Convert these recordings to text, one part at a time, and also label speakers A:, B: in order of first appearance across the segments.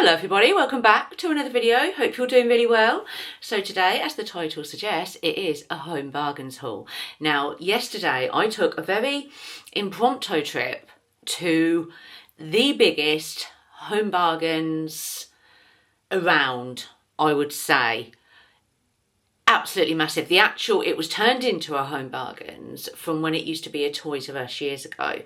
A: Hello everybody, welcome back to another video. Hope you're doing really well. So today, as the title suggests, it is a home bargains haul. Now, yesterday I took a very impromptu trip to the biggest home bargains around, I would say. Absolutely massive. It was turned into a home bargains from when it used to be a Toys R Us years ago.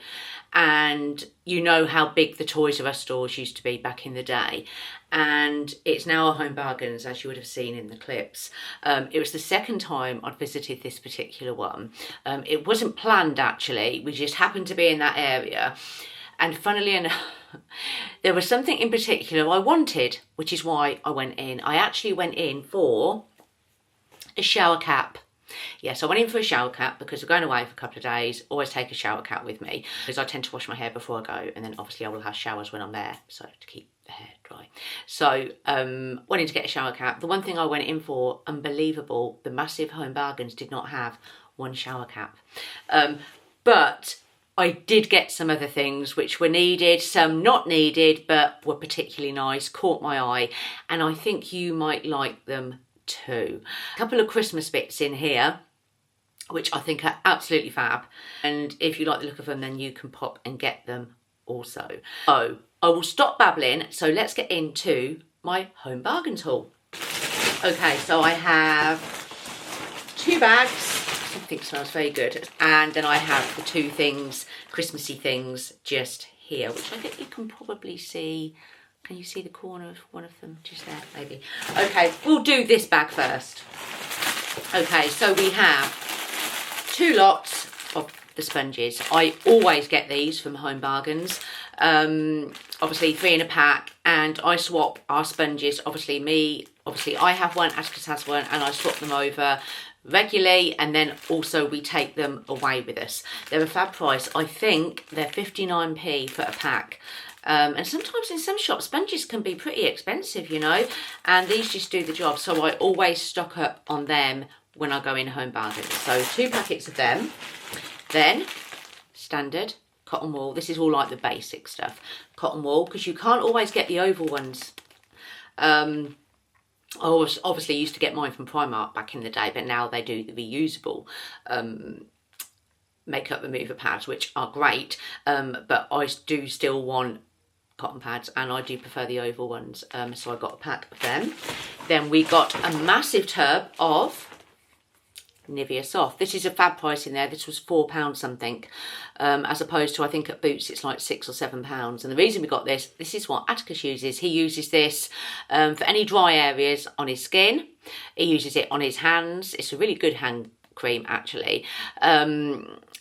A: And you know how big the Toys R Us stores used to be back in the day. And it's now a home bargains, as you would have seen in the clips. It was the second time I'd visited this particular one. It wasn't planned, actually. We just happened to be in that area. And funnily enough, there was something in particular I wanted, which is why I went in. I actually went in for a shower cap. Yes, I went in for a shower cap because we're going away for a couple of days. Always take a shower cap with me because I tend to wash my hair before I go, and then obviously I will have showers when I'm there, so to keep the hair dry. So went in to get a shower cap. The one thing I went in for, unbelievable, the massive home bargains did not have one shower cap. But I did get some other things which were needed, some not needed, but were particularly nice, caught my eye, and I think you might like them too. A couple of Christmas bits in here which I think are absolutely fab, and if you like the look of them then you can pop and get them also. So I will stop babbling, so let's get into my home bargains haul. Okay, so I have 2 bags, something smells very good, and then I have the 2 things, Christmassy things, just here, which I think you can probably see. Can you see the corner of one of them just there, maybe? Okay, we'll do this bag first. Okay, so we have 2 lots of the sponges. I always get these from Home Bargains. Obviously 3 in a pack, and I swap our sponges. Obviously I have one, Atticus has one, and I swap them over regularly, and then also we take them away with us. They're a fab price. I think they're 59p for a pack. And sometimes in some shops, sponges can be pretty expensive, you know, and these just do the job. So I always stock up on them when I go in Home Bargains. So 2 packets of them. Then, standard cotton wool. This is all like the basic stuff. Cotton wool, because you can't always get the oval ones. I obviously used to get mine from Primark back in the day, but now they do the reusable makeup remover pads, which are great, but I do still want cotton pads, and I do prefer the oval ones, so I got a pack of them. Then we got a massive tub of Nivea Soft. This is a fab price in there. This was £4 something, as opposed to, I think at Boots it's like £6 or £7. And the reason we got this is what Atticus uses. He uses this for any dry areas on his skin. He uses it on his hands. It's a really good hand cream, actually.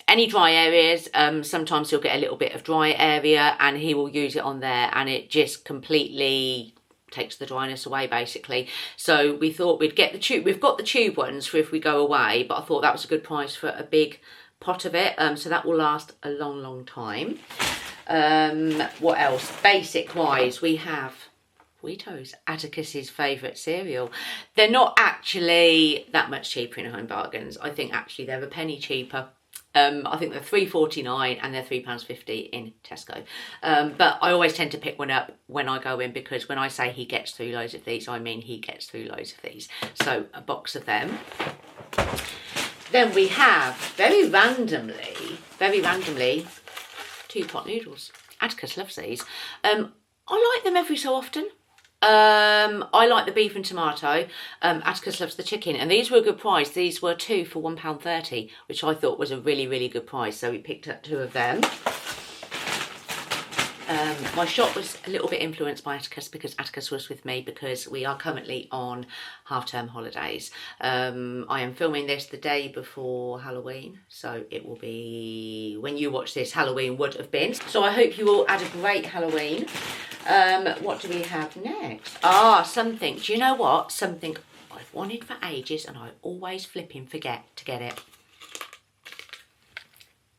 A: Any dry areas, sometimes he'll get a little bit of dry area and he will use it on there, and it just completely takes the dryness away, basically. So we thought we'd get the tube. We've got the tube ones for if we go away, but I thought that was a good price for a big pot of it, so that will last a long time. What else? Basic wise, we have Fritos, Atticus's favourite cereal. They're not actually that much cheaper in Home Bargains. I think actually they're a penny cheaper. I think they're £3.49 and they're £3.50 in Tesco. But I always tend to pick one up when I go in, because when I say he gets through loads of these, I mean he gets through loads of these. So a box of them. Then we have, very randomly, 2 pot noodles. Atticus loves these. I like them every so often. I like the beef and tomato. Atticus loves the chicken, and these were a good price. These were 2 for £1.30, which I thought was a really good price, so we picked up 2 of them. My shop was a little bit influenced by Atticus, because Atticus was with me, because we are currently on half-term holidays. I am filming this the day before Halloween, so it will be, when you watch this, Halloween would have been. So I hope you all had a great Halloween. What do we have next? Something. Do you know what? Something I've wanted for ages and I always flipping forget to get it.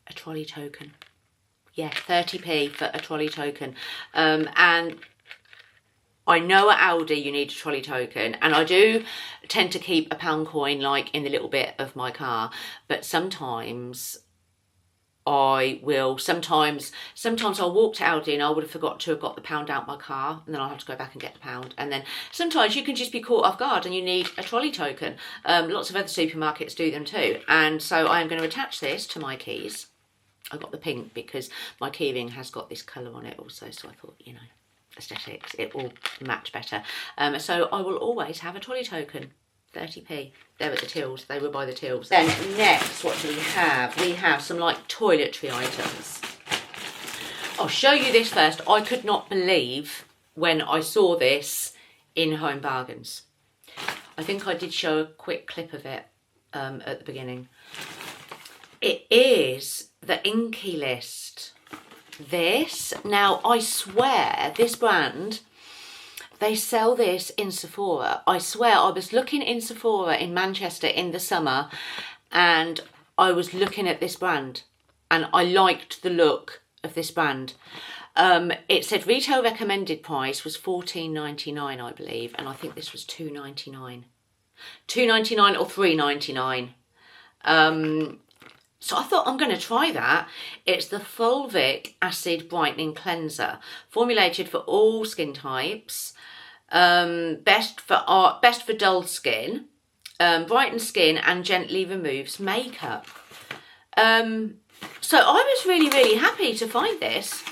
A: A trolley token. Yeah, 30p for a trolley token. And I know at Aldi you need a trolley token, and I do tend to keep a £1 coin like in the little bit of my car, but sometimes I will sometimes I'll walk to Aldi and I would have forgot to have got the pound out my car, and then I'll have to go back and get the pound. And then sometimes you can just be caught off guard and you need a trolley token. Lots of other supermarkets do them too. And so I am going to attach this to my keys. I got the pink because my keyring has got this colour on it also, so I thought, you know, aesthetics, it will match better. So I will always have a trolley token. 30p. They're at the tills. They were by the tills. Then next, what do we have? We have some like toiletry items. I'll show you this first. I could not believe when I saw this in Home Bargains. I think I did show a quick clip of it at the beginning. It is the Inky List. This, now I swear this brand, they sell this in Sephora. I swear, I was looking in Sephora in Manchester in the summer and I was looking at this brand and I liked the look of this brand. It said retail recommended price was $14.99, I believe, and I think this was $2.99. $2.99 or $3.99. So I thought, I'm going to try that. It's the Fulvic Acid Brightening Cleanser, formulated for all skin types. Best for dull skin, brightens skin and gently removes makeup. So I was really happy to find this.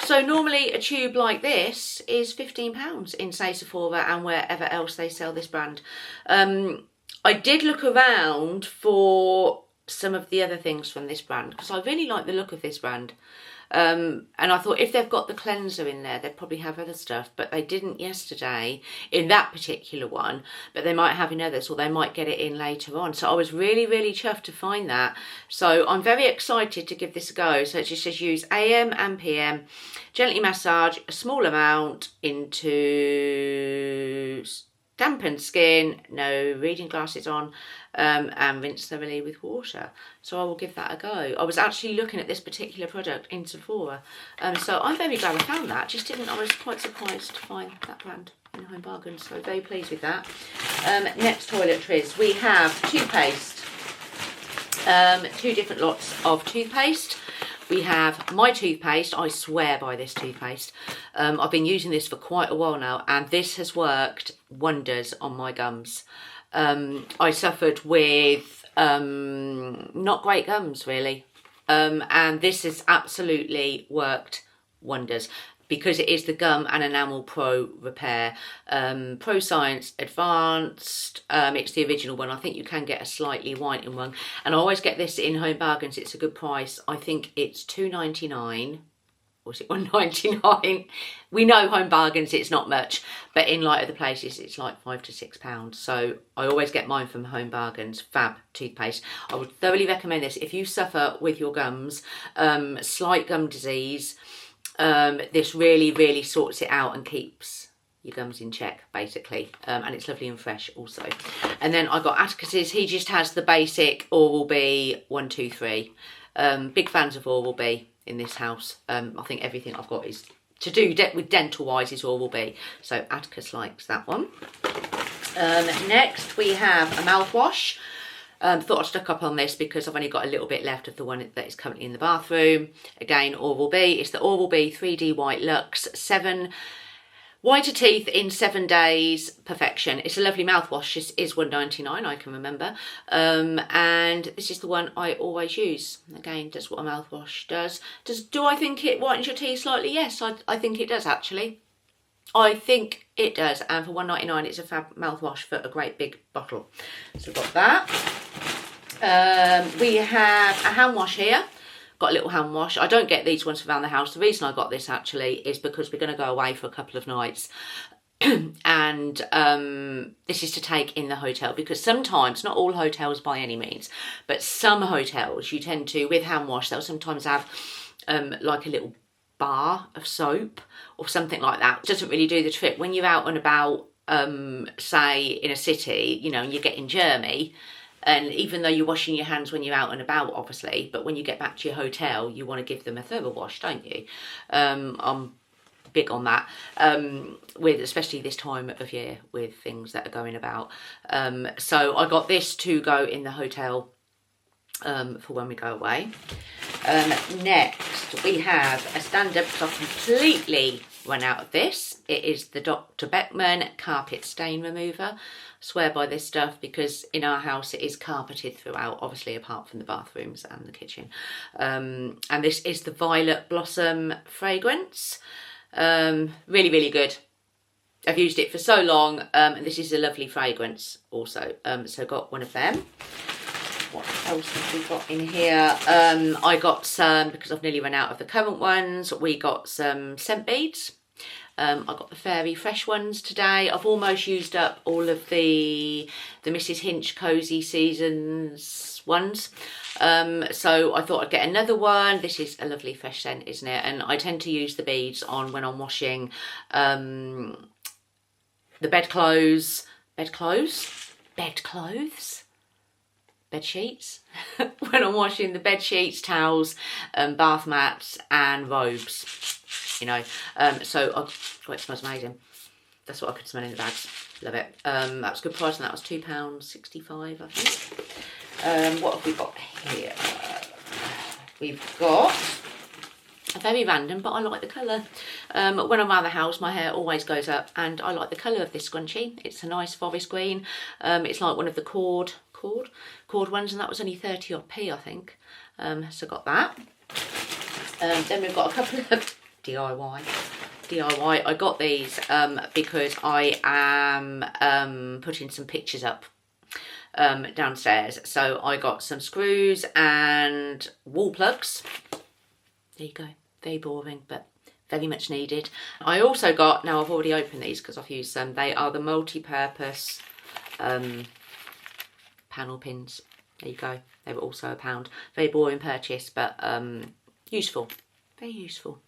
A: So normally a tube like this is £15 in, say, Sephora and wherever else they sell this brand. I did look around for some of the other things from this brand because I really like the look of this brand. And I thought if they've got the cleanser in there, they'd probably have other stuff, but they didn't yesterday in that particular one, but they might have in others, or they might get it in later on. So I was really chuffed to find that. So I'm very excited to give this a go. So it just says use AM and PM, gently massage a small amount into dampened skin, no reading glasses on, and rinse thoroughly with water. So I will give that a go. I was actually looking at this particular product in Sephora, so I'm very glad I found that. I was quite surprised to find that brand in Home Bargains, so very pleased with that. Next toiletries, we have toothpaste. 2 different lots of toothpaste. We have my toothpaste. I swear by this toothpaste. I've been using this for quite a while now, and this has worked wonders on my gums. I suffered with not great gums, really, and this has absolutely worked wonders because it is the Gum and Enamel Pro Repair. Pro Science Advanced. It's the original one. I think you can get a slightly whitening one, and I always get this in Home Bargains. It's a good price. I think it's $2.99. Or is it $1.99? We know Home Bargains, it's not much, but in light of the places, it's like £5 to £6. So I always get mine from Home Bargains. Fab toothpaste. I would thoroughly recommend this if you suffer with your gums, slight gum disease. This really sorts it out and keeps your gums in check, basically, and it's lovely and fresh also. And then I got Atticus's. He just has the basic Oral-B 1, 2, 3. Big fans of Oral-B in this house. I think everything I've got is to do with dental wise is Oral-B, so Atticus likes that one. Next we have a mouthwash. Thought I'd stock up on this because I've only got a little bit left of the one that is currently in the bathroom. Again, Oral-B. It's the Oral-B 3D White Luxe 7 Whiter Teeth in 7 days, perfection. It's a lovely mouthwash. This is $1.99, I can remember. And this is the one I always use. Again, that's what a mouthwash does. Do I think it whitens your teeth slightly? Yes, I think it does, actually. I think it does. And for $1.99, it's a fab mouthwash for a great big bottle. So we've got that. We have a hand wash here. Got a little hand wash. I don't get these ones around the house. The reason I got this actually is because we're going to go away for a couple of nights. And this is to take in the hotel, because sometimes, not all hotels by any means, but some hotels you tend to, with hand wash, they'll sometimes have like a little bar of soap or something like that. It doesn't really do the trick. When you're out and about, say in a city, you know, and you're getting germy, and even though you're washing your hands when you're out and about, obviously, but when you get back to your hotel, you want to give them a thorough wash, don't you? I'm big on that, with especially this time of year with things that are going about. So I got this to go in the hotel for when we go away. Next we have a stand-up, because I've completely run out of this. It is the Dr. Beckman carpet stain remover. I swear by this stuff because in our house it is carpeted throughout, obviously apart from the bathrooms and the kitchen. And this is the Violet Blossom fragrance. Really, really good. I've used it for so long, and this is a lovely fragrance also. So got one of them. What else have we got in here? I got some, because I've nearly run out of the currant ones, we got some scent beads. I got the Fairy Fresh ones today. I've almost used up all of the Mrs. Hinch Cozy Seasons ones. So I thought I'd get another one. This is a lovely fresh scent, isn't it? And I tend to use the beads on when I'm washing the bedclothes, bed sheets, when I'm washing the bed sheets, towels, bath mats and robes, you know. So it smells amazing. That's what I could smell in the bags. Love it. That was a good price, and that was £2.65, I think. What have we got here? We've got a very random, but I like the colour. When I'm around the house, my hair always goes up, and I like the colour of this scrunchie. It's a nice forest green. It's like one of the cord ones, and that was only 30 odd p, I think. So got that. Then we've got a couple of DIY. I got these because I am putting some pictures up downstairs. So I got some screws and wall plugs. There you go. Very boring, but very much needed. I also got, now I've already opened these because I've used them, they are the multi-purpose panel pins. There you go. They were also £1. Very boring purchase, but useful. Very useful.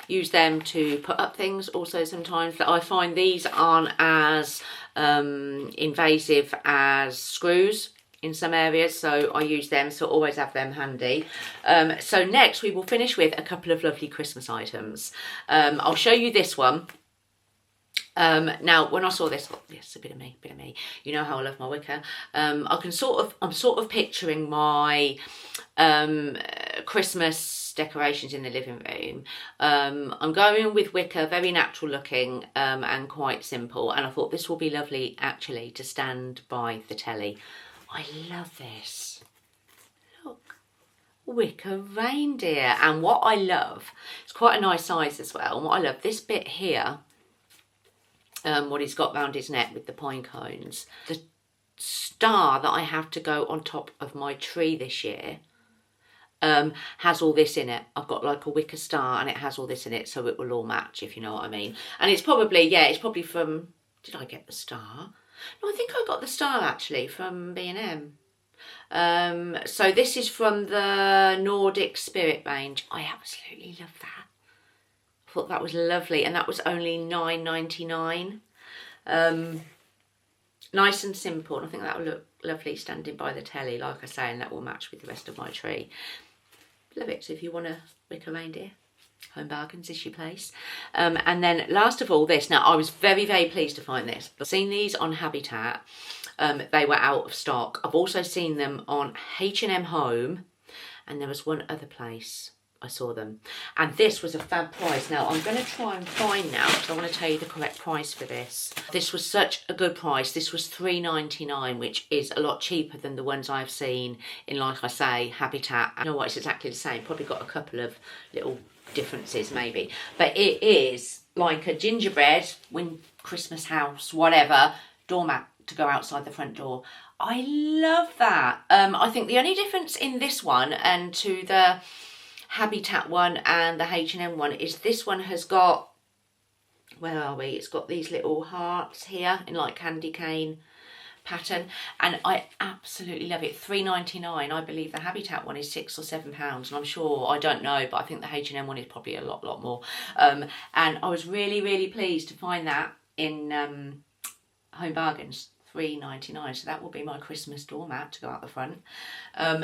A: Use them to put up things also sometimes. I find these aren't as invasive as screws in some areas, so I use them, so always have them handy. So next we will finish with a couple of lovely Christmas items. I'll show you this one. Now when I saw this, yes, a bit of me, you know how I love my wicker. I'm sort of picturing my Christmas decorations in the living room. I'm going with wicker, very natural looking, and quite simple, and I thought this will be lovely actually to stand by the telly. I love this. Look, wicker reindeer. And what I love, it's quite a nice size as well, and what I love, this bit here, what he's got round his neck with the pine cones, the star that I have to go on top of my tree this year has all this in it. I've got like a wicker star and it has all this in it, so it will all match, if you know what I mean. And it's probably, yeah, it's probably from, did I get the star? No, I think I got the star actually from B&M. So this is from the Nordic Spirit range. I absolutely love that. I thought that was lovely, and that was only £9.99. Nice and simple, and I think that will look lovely standing by the telly, like I say, and that will match with the rest of my tree. Love it. So if you want a wicker reindeer, Home Bargains is your place. And then last of all, this. Now I was very, very pleased to find this. I've seen these on Habitat. They were out of stock. I've also seen them on H&M Home, and there was one other place I saw them, and this was a fab price. Now I'm going to try and find now, because I want to tell you the correct price for this. This was such a good price. This was £3.99, which is a lot cheaper than the ones I've seen in, like I say, Habitat. You know what, it's exactly the same, probably got a couple of little differences maybe, but it is like a gingerbread, Christmas house, whatever, doormat to go outside the front door. I love that. I think the only difference in this one and to the Habitat one and the H&M one is this one has got, where are we? It's got these little hearts here in like candy cane pattern, and I absolutely love it. £3.99. I believe the Habitat one is £6 or £7, and I'm sure, I don't know, but I think the H&M one is probably a lot more. And I was really pleased to find that in Home Bargains. £3.99, so that will be my Christmas doormat to go out the front.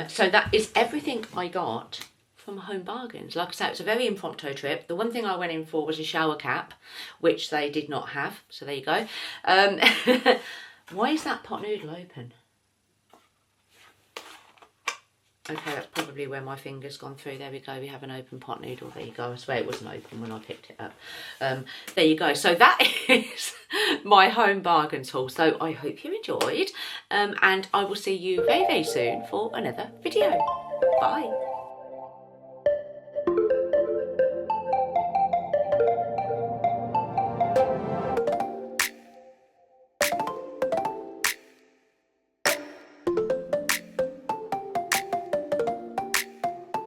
A: So that is everything I got from Home Bargains. Like I said, it's a very impromptu trip. The one thing I went in for was a shower cap, which they did not have, so there you go. Why is that pot noodle open? Okay, that's probably where my finger's gone through. There we go. We have an open pot noodle. There you go. I swear it wasn't open when I picked it up. There you go. So that is my home bargains haul. So I hope you enjoyed. And I will see you very, very soon for another video. Bye.